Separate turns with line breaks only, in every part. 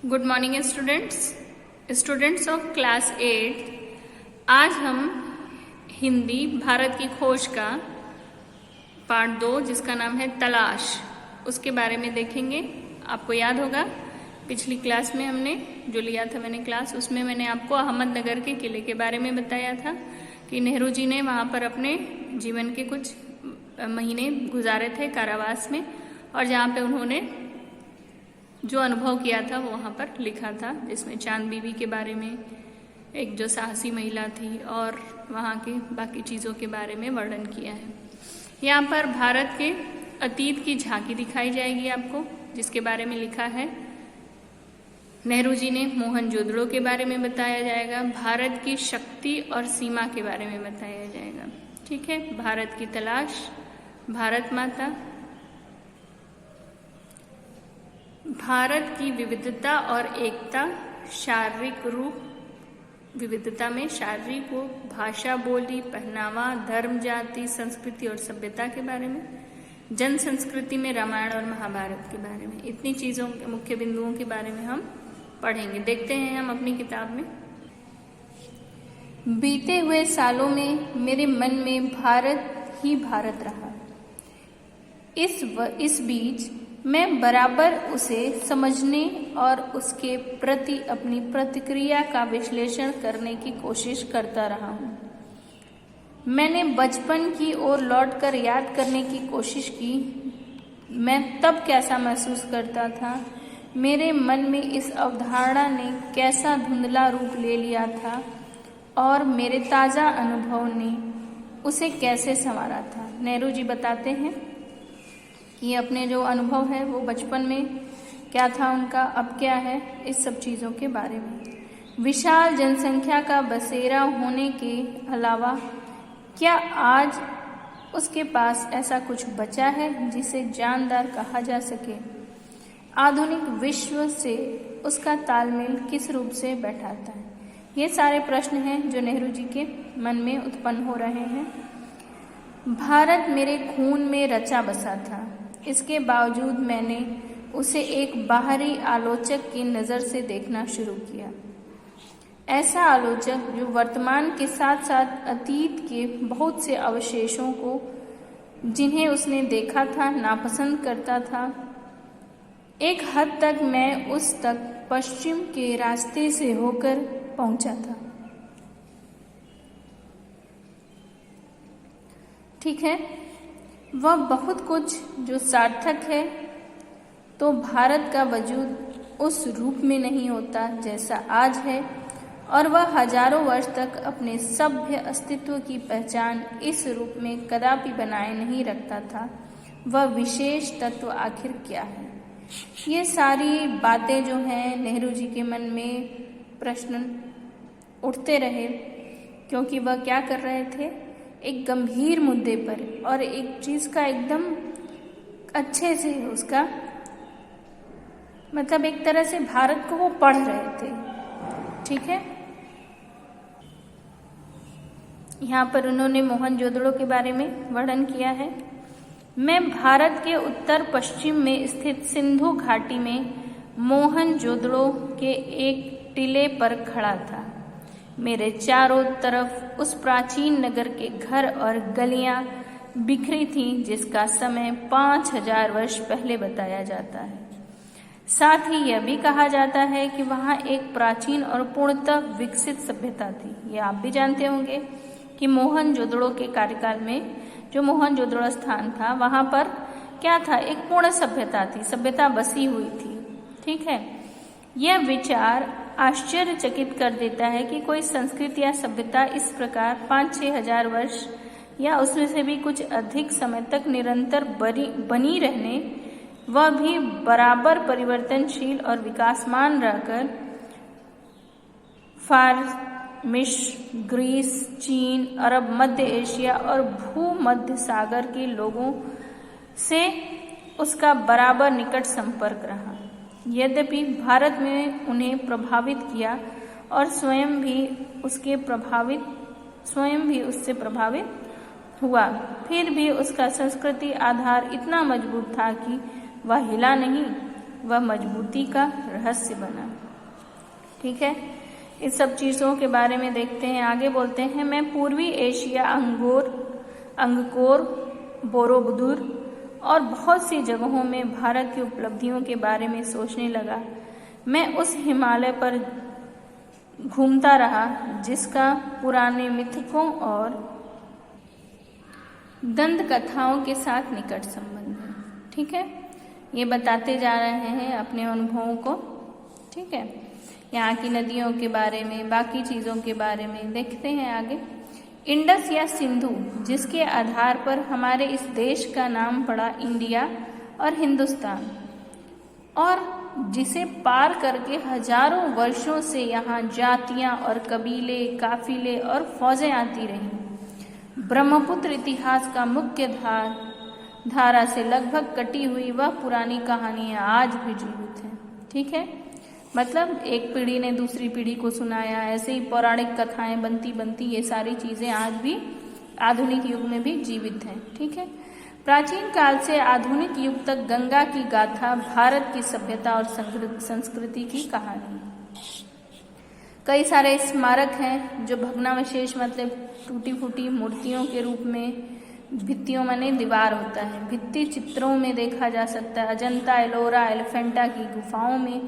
Good morning students of class 8। आज हम हिंदी भारत की खोज का पार्ट 2 जिसका नाम है तलाश, उसके बारे में देखेंगे। आपको याद होगा पिछली क्लास में हमने जो लिया था क्लास, उसमें मैंने आपको अहमदनगर के किले के बारे में बताया था कि नेहरू जी ने वहाँ पर अपने जीवन के कुछ महीने गुजारे थे कारावास में, और जहाँ पे उन्होंने जो अनुभव किया था वो वहाँ पर लिखा था, जिसमें चांद बीबी के बारे में, एक जो साहसी महिला थी, और वहाँ के बाकी चीज़ों के बारे में वर्णन किया है। यहाँ पर भारत के अतीत की झांकी दिखाई जाएगी आपको, जिसके बारे में लिखा है नेहरू जी ने। मोहनजोदड़ो के बारे में बताया जाएगा, भारत की शक्ति और सीमा के बारे में बताया जाएगा। ठीक है, भारत की तलाश, भारत माता, भारत की विविधता और एकता, शारीरिक रूप, विविधता में शारीरिक रूप, भाषा, बोली, पहनावा, धर्म, जाति, संस्कृति और सभ्यता के बारे में, जन संस्कृति में रामायण और महाभारत के बारे में, इतनी चीज़ों के मुख्य बिंदुओं के बारे में हम पढ़ेंगे। देखते हैं हम अपनी किताब में। बीते हुए सालों में मेरे मन में भारत ही भारत रहा। इस बीच मैं बराबर उसे समझने और उसके प्रति अपनी प्रतिक्रिया का विश्लेषण करने की कोशिश करता रहा हूँ। मैंने बचपन की ओर लौटकर याद करने की कोशिश की। मैं तब कैसा महसूस करता था, मेरे मन में इस अवधारणा ने कैसा धुंधला रूप ले लिया था, और मेरे ताज़ा अनुभव ने उसे कैसे संवारा था। नेहरू जी बताते हैं कि अपने जो अनुभव है वो बचपन में क्या था उनका, अब क्या है, इस सब चीज़ों के बारे में। विशाल जनसंख्या का बसेरा होने के अलावा क्या आज उसके पास ऐसा कुछ बचा है जिसे जानदार कहा जा सके? आधुनिक विश्व से उसका तालमेल किस रूप से बैठाता है? ये सारे प्रश्न हैं जो नेहरू जी के मन में उत्पन्न हो रहे हैं। भारत मेरे खून में रचा बसा था, इसके बावजूद मैंने उसे एक बाहरी आलोचक की नज़र से देखना शुरू किया। ऐसा आलोचक जो वर्तमान के साथ साथ अतीत के बहुत से अवशेषों को, जिन्हें उसने देखा था, नापसंद करता था। एक हद तक मैं उस तक पश्चिम के रास्ते से होकर पहुंचा था। ठीक है, वह बहुत कुछ जो सार्थक है, तो भारत का वजूद उस रूप में नहीं होता जैसा आज है, और वह हजारों वर्ष तक अपने सभ्य अस्तित्व की पहचान इस रूप में कदापि बनाए नहीं रखता था। वह विशेष तत्व आखिर क्या है? ये सारी बातें जो हैं, नेहरू जी के मन में प्रश्न उठते रहे, क्योंकि वह क्या कर रहे थे, एक गंभीर मुद्दे पर और एक चीज़ का एकदम अच्छे से उसका मतलब एक तरह से भारत को वो पढ़ रहे थे। ठीक है, यहाँ पर उन्होंने मोहनजोदड़ो के बारे में वर्णन किया है। मैं भारत के उत्तर पश्चिम में स्थित सिंधु घाटी में मोहनजोदड़ो के एक टीले पर खड़ा था। मेरे चारों तरफ उस प्राचीन नगर के घर और गलियां बिखरी थीं, जिसका समय 5000 वर्ष पहले बताया जाता है। साथ ही यह भी कहा जाता है कि वहाँ एक प्राचीन और पूर्णतः विकसित सभ्यता थी। ये आप भी जानते होंगे कि मोहनजोदड़ो के कार्यकाल में जो मोहनजोदड़ो स्थान था, वहाँ पर क्या था, एक पूर्ण सभ्यता थी, सभ्यता बसी हुई थी। ठीक है, यह विचार आश्चर्यचकित कर देता है कि कोई संस्कृति या सभ्यता इस प्रकार 5-6 हजार वर्ष या उसमें से भी कुछ अधिक समय तक निरंतर बनी रहने, वह भी बराबर परिवर्तनशील और विकासमान रहकर फारस, मिस्र, ग्रीस, चीन, अरब, मध्य एशिया और भूमध्य सागर के लोगों से उसका बराबर निकट संपर्क रहा। यद्यपि भारत में उन्हें प्रभावित किया और स्वयं भी उससे प्रभावित हुआ, फिर भी उसका संस्कृति आधार इतना मजबूत था कि वह हिला नहीं, वह मजबूती का रहस्य बना। ठीक है, इस सब चीज़ों के बारे में देखते हैं। आगे बोलते हैं, मैं पूर्वी एशिया, अंगकोर, बोरोबुदुर और बहुत सी जगहों में भारत की उपलब्धियों के बारे में सोचने लगा। मैं उस हिमालय पर घूमता रहा जिसका पुराने मिथकों और दंत कथाओं के साथ निकट संबंध है। ठीक है, ये बताते जा रहे हैं अपने अनुभवों को। ठीक है, यहाँ की नदियों के बारे में, बाकी चीज़ों के बारे में देखते हैं आगे। इंडस या सिंधु, जिसके आधार पर हमारे इस देश का नाम पड़ा इंडिया और हिंदुस्तान, और जिसे पार करके हजारों वर्षों से यहाँ जातियाँ और कबीले, काफिले और फौजें आती रहीं। ब्रह्मपुत्र इतिहास का मुख्य धारा से लगभग कटी हुई वह पुरानी कहानियाँ आज भी जीवित हैं। ठीक है, मतलब एक पीढ़ी ने दूसरी पीढ़ी को सुनाया, ऐसे ही पौराणिक कथाएं बनती ये सारी चीज़ें आज भी आधुनिक युग में भी जीवित हैं। ठीक है, प्राचीन काल से आधुनिक युग तक गंगा की गाथा भारत की सभ्यता और संस्कृति की कहानी। कई सारे स्मारक हैं जो भग्नावशेष, मतलब टूटी फूटी मूर्तियों के रूप में भित्तियों माने दीवार होता है, भित्ति चित्रों में देखा जा सकता है। अजंता, एलोरा, एलिफेंटा की गुफाओं में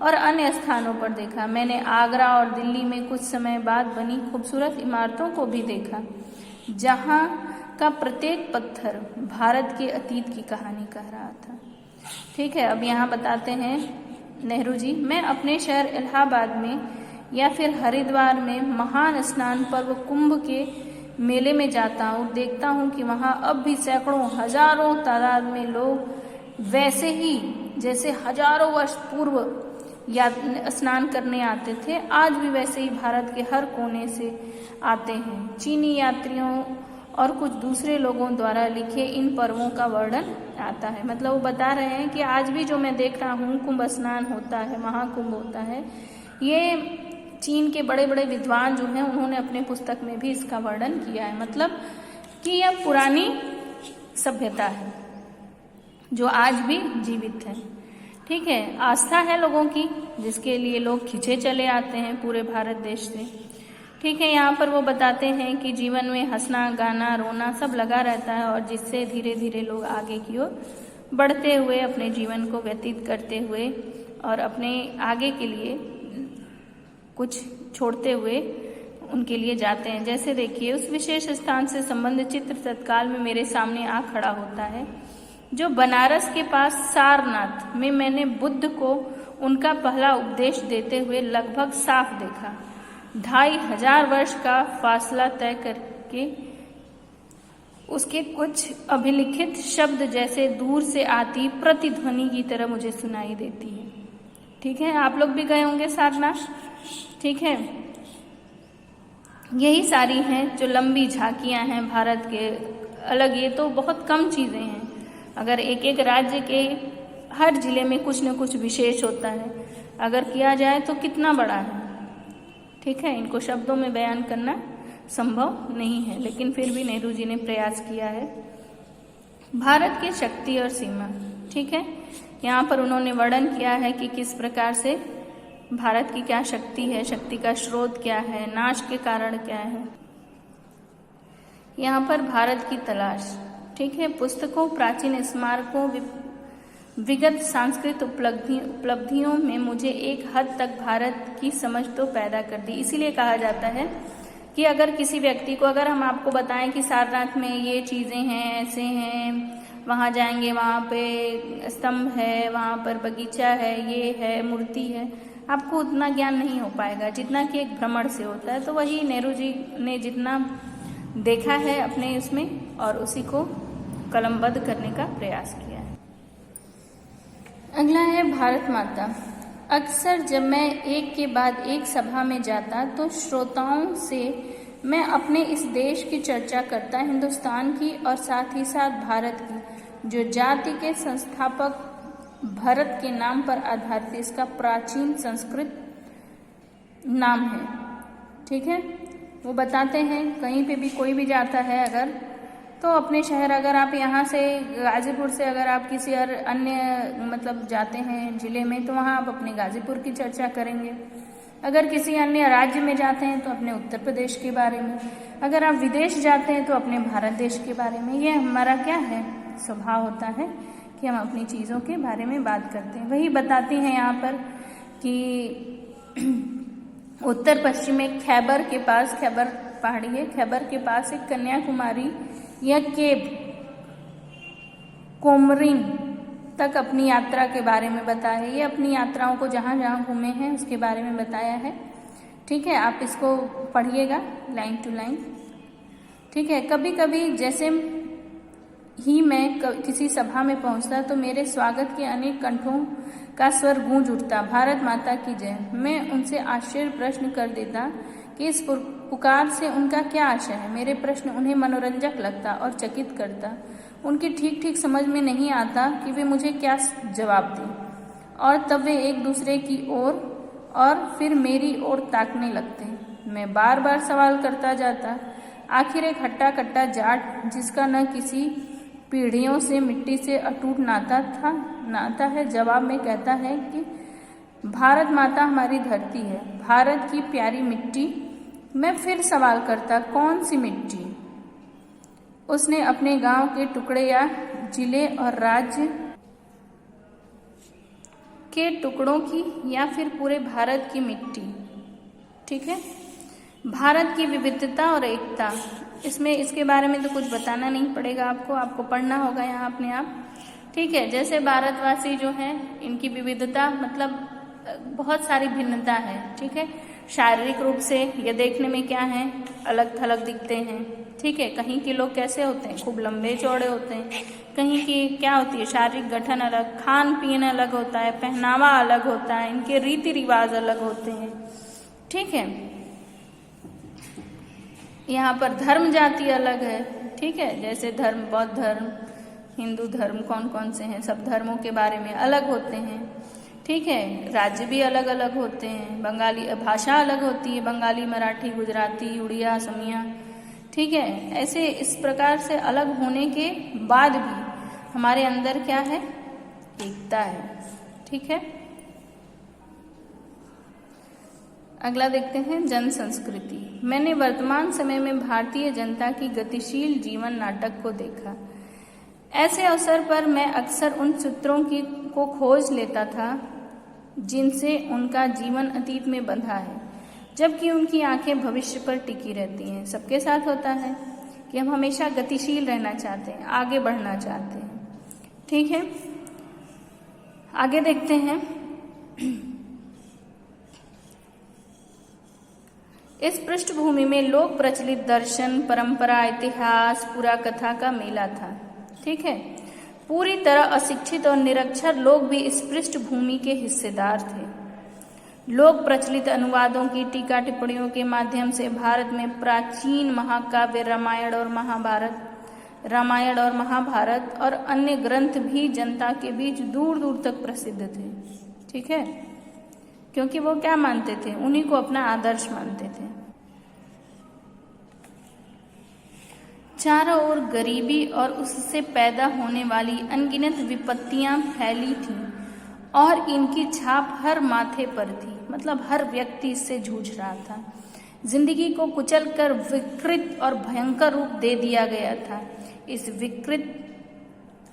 और अन्य स्थानों पर देखा। मैंने आगरा और दिल्ली में कुछ समय बाद बनी खूबसूरत इमारतों को भी देखा, जहाँ का प्रत्येक पत्थर भारत के अतीत की कहानी कह रहा था। ठीक है, अब यहाँ बताते हैं नेहरू जी, मैं अपने शहर इलाहाबाद में या फिर हरिद्वार में महान स्नान पर्व कुंभ के मेले में जाता हूँ, देखता हूँ कि वहाँ अब भी सैकड़ों हजारों तादाद में लोग वैसे ही जैसे हजारों वर्ष पूर्व या स्नान करने आते थे, आज भी वैसे ही भारत के हर कोने से आते हैं। चीनी यात्रियों और कुछ दूसरे लोगों द्वारा लिखे इन पर्वों का वर्णन आता है। मतलब वो बता रहे हैं कि आज भी जो मैं देख रहा हूँ, कुंभ स्नान होता है, महाकुंभ होता है, ये चीन के बड़े बड़े विद्वान जो हैं उन्होंने अपने पुस्तक में भी इसका वर्णन किया है। मतलब कि यह पुरानी सभ्यता है जो आज भी जीवित है। ठीक है, आस्था है लोगों की जिसके लिए लोग खिंचे चले आते हैं पूरे भारत देश से। ठीक है, यहाँ पर वो बताते हैं कि जीवन में हंसना, गाना, रोना सब लगा रहता है, और जिससे धीरे धीरे लोग आगे की ओर बढ़ते हुए अपने जीवन को व्यतीत करते हुए और अपने आगे के लिए कुछ छोड़ते हुए उनके लिए जाते हैं। जैसे देखिए, उस विशेष स्थान से संबंधित चित्र तत्काल में मेरे सामने आ खड़ा होता है जो बनारस के पास सारनाथ में मैंने बुद्ध को उनका पहला उपदेश देते हुए लगभग साफ देखा। 2500 वर्ष का फासला तय करके उसके कुछ अभिलिखित शब्द जैसे दूर से आती प्रतिध्वनि की तरह मुझे सुनाई देती है। ठीक है, आप लोग भी गए होंगे सारनाथ। ठीक है, यही सारी हैं जो लंबी झांकियां हैं भारत के अलग। ये तो बहुत कम चीज़ें हैं, अगर एक एक राज्य के हर जिले में कुछ न कुछ विशेष होता है, अगर किया जाए तो कितना बड़ा है। ठीक है, इनको शब्दों में बयान करना संभव नहीं है, लेकिन फिर भी नेहरू जी ने प्रयास किया है। भारत की शक्ति और सीमा। ठीक है, यहाँ पर उन्होंने वर्णन किया है कि किस प्रकार से भारत की क्या शक्ति है, शक्ति का स्रोत क्या है, नाश के कारण क्या है। यहाँ पर भारत की तलाश। ठीक है, पुस्तकों, प्राचीन स्मारकों, विगत सांस्कृतिक उपलब्धियों में मुझे एक हद तक भारत की समझ तो पैदा कर दी। इसीलिए कहा जाता है कि अगर किसी व्यक्ति को, अगर हम आपको बताएं कि सारनाथ में ये चीज़ें हैं, ऐसे हैं, वहाँ जाएंगे, वहाँ पे स्तंभ है, वहाँ पर बगीचा है, ये है, मूर्ति है, आपको उतना ज्ञान नहीं हो पाएगा जितना कि एक भ्रमण से होता है। तो वही नेहरू जी ने जितना देखा है अपने उसमें, और उसी को कलमबद्ध करने का प्रयास किया है। अगला है भारत माता। अक्सर जब मैं एक के बाद एक सभा में जाता तो श्रोताओं से मैं अपने इस देश की चर्चा करता, हिंदुस्तान की और साथ ही साथ भारत की, जो जाति के संस्थापक भरत के नाम पर आधारित इसका प्राचीन संस्कृत नाम है। ठीक है, वो बताते हैं कहीं पे भी कोई भी जाता है अगर, तो अपने शहर, अगर आप यहाँ से गाजीपुर से अगर आप किसी अन्य मतलब जाते हैं जिले में, तो वहाँ आप अपने गाजीपुर की चर्चा करेंगे। अगर किसी अन्य राज्य में जाते हैं तो अपने उत्तर प्रदेश के बारे में, अगर आप विदेश जाते हैं तो अपने भारत देश के बारे में। ये हमारा क्या है, स्वभाव होता है कि हम अपनी चीज़ों के बारे में बात करते हैं। वही बताती हैं यहाँ पर कि उत्तर पश्चिम में खैबर के पास, खैबर पहाड़ी है, खैबर के पास एक कन्याकुमारी या केप कोमरिन तक अपनी यात्रा के बारे में बताया है। ये अपनी यात्राओं को जहाँ जहाँ घूमे हैं उसके बारे में बताया है। ठीक है, आप इसको पढ़िएगा लाइन टू लाइन। ठीक है, कभी कभी जैसे ही मैं किसी सभा में पहुंचता तो मेरे स्वागत के अनेक कंठों का स्वर गूंज उठता, भारत माता की जय। मैं उनसे आश्चर्य प्रश्न कर देता कि इस पुकार से उनका क्या आशय है। मेरे प्रश्न उन्हें मनोरंजक लगता और चकित करता। उनकी ठीक ठीक समझ में नहीं आता कि वे मुझे क्या जवाब दें, और तब वे एक दूसरे की ओर और फिर मेरी ओर ताकने लगते। मैं बार बार सवाल करता जाता। आखिर एक हट्टा कट्टा जाट, जिसका न किसी पीढ़ियों से मिट्टी से अटूट नाता है, जवाब में कहता है कि भारत माता हमारी धरती है, भारत की प्यारी मिट्टी। मैं फिर सवाल करता, कौन सी मिट्टी? उसने अपने गांव के टुकड़े या जिले और राज्य के टुकड़ों की या फिर पूरे भारत की मिट्टी। ठीक है, भारत की विविधता और एकता, इसमें इसके बारे में तो कुछ बताना नहीं पड़ेगा आपको पढ़ना होगा यहाँ अपने आप। ठीक है, जैसे भारतवासी जो हैं इनकी विविधता मतलब बहुत सारी भिन्नता है। ठीक है, शारीरिक रूप से ये देखने में क्या है, अलग थलग दिखते हैं। ठीक है, कहीं के लोग कैसे होते हैं, खूब लंबे चौड़े होते हैं। कहीं की क्या होती है, शारीरिक गठन अलग, खान पीन अलग होता है, पहनावा अलग होता है, इनके रीति रिवाज अलग होते हैं। ठीक है, यहाँ पर धर्म जाति अलग है। ठीक है, जैसे धर्म, बौद्ध धर्म, हिंदू धर्म, कौन कौन से हैं, सब धर्मों के बारे में अलग होते हैं। ठीक है, राज्य भी अलग अलग होते हैं। बंगाली भाषा अलग होती है, बंगाली, मराठी, गुजराती, उड़िया, असमिया। ठीक है, ऐसे इस प्रकार से अलग होने के बाद भी हमारे अंदर क्या है, एकता है। ठीक है, अगला देखते हैं, जन संस्कृति। मैंने वर्तमान समय में भारतीय जनता की गतिशील जीवन नाटक को देखा। ऐसे अवसर पर मैं अक्सर उन सूत्रों को खोज लेता था जिनसे उनका जीवन अतीत में बंधा है, जबकि उनकी आंखें भविष्य पर टिकी रहती हैं। सबके साथ होता है कि हम हमेशा गतिशील रहना चाहते हैं, आगे बढ़ना चाहते हैं। ठीक है, आगे देखते हैं। इस पृष्ठभूमि में लोक प्रचलित दर्शन, परंपरा, इतिहास, पुरा कथा का मेला था। ठीक है, पूरी तरह अशिक्षित और निरक्षर लोग भी इस पृष्ठभूमि के हिस्सेदार थे। लोक प्रचलित अनुवादों की टीका टिप्पणियों के माध्यम से भारत में प्राचीन महाकाव्य रामायण और महाभारत और अन्य ग्रंथ भी जनता के बीच दूर दूर तक प्रसिद्ध थे। ठीक है, क्योंकि वो क्या मानते थे, उन्हीं को अपना आदर्श मानते थे। चारों ओर गरीबी और उससे पैदा होने वाली अनगिनत विपत्तियां फैली थीं और इनकी छाप हर माथे पर थी, मतलब हर व्यक्ति इससे जूझ रहा था। जिंदगी को कुचलकर विकृत और भयंकर रूप दे दिया गया था। इस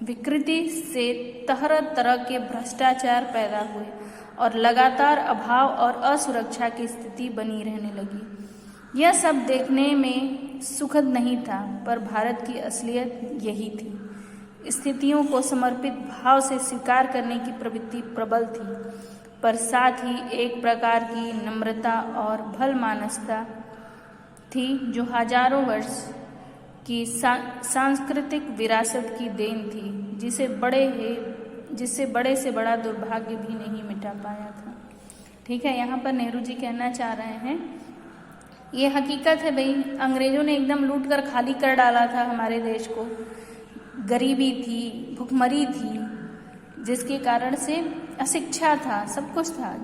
विकृति से तरह तरह के भ्रष्टाचार पैदा हुए और लगातार अभाव और असुरक्षा की स्थिति बनी रहने लगी। यह सब देखने में सुखद नहीं था, पर भारत की असलियत यही थी। स्थितियों को समर्पित भाव से स्वीकार करने की प्रवृत्ति प्रबल थी, पर साथ ही एक प्रकार की नम्रता और भलमानसता थी जो हजारों वर्ष की सांस्कृतिक विरासत की देन थी, जिससे बड़े से बड़ा दुर्भाग्य भी नहीं मिटा पाया था। ठीक है, यहाँ पर नेहरू जी कहना चाह रहे हैं, ये हकीकत है भाई, अंग्रेजों ने एकदम लूट कर खाली कर डाला था हमारे देश को। गरीबी थी, भुखमरी थी, जिसके कारण से अशिक्षा था, सब कुछ था,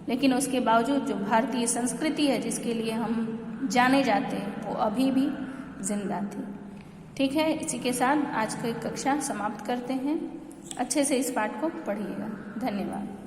लेकिन उसके बावजूद जो भारतीय संस्कृति है जिसके लिए हम जाने जाते हैं वो अभी भी जिंदा थी। ठीक है, इसी के साथ आज की कक्षा समाप्त करते हैं। अच्छे से इस पाठ को पढ़िएगा। धन्यवाद।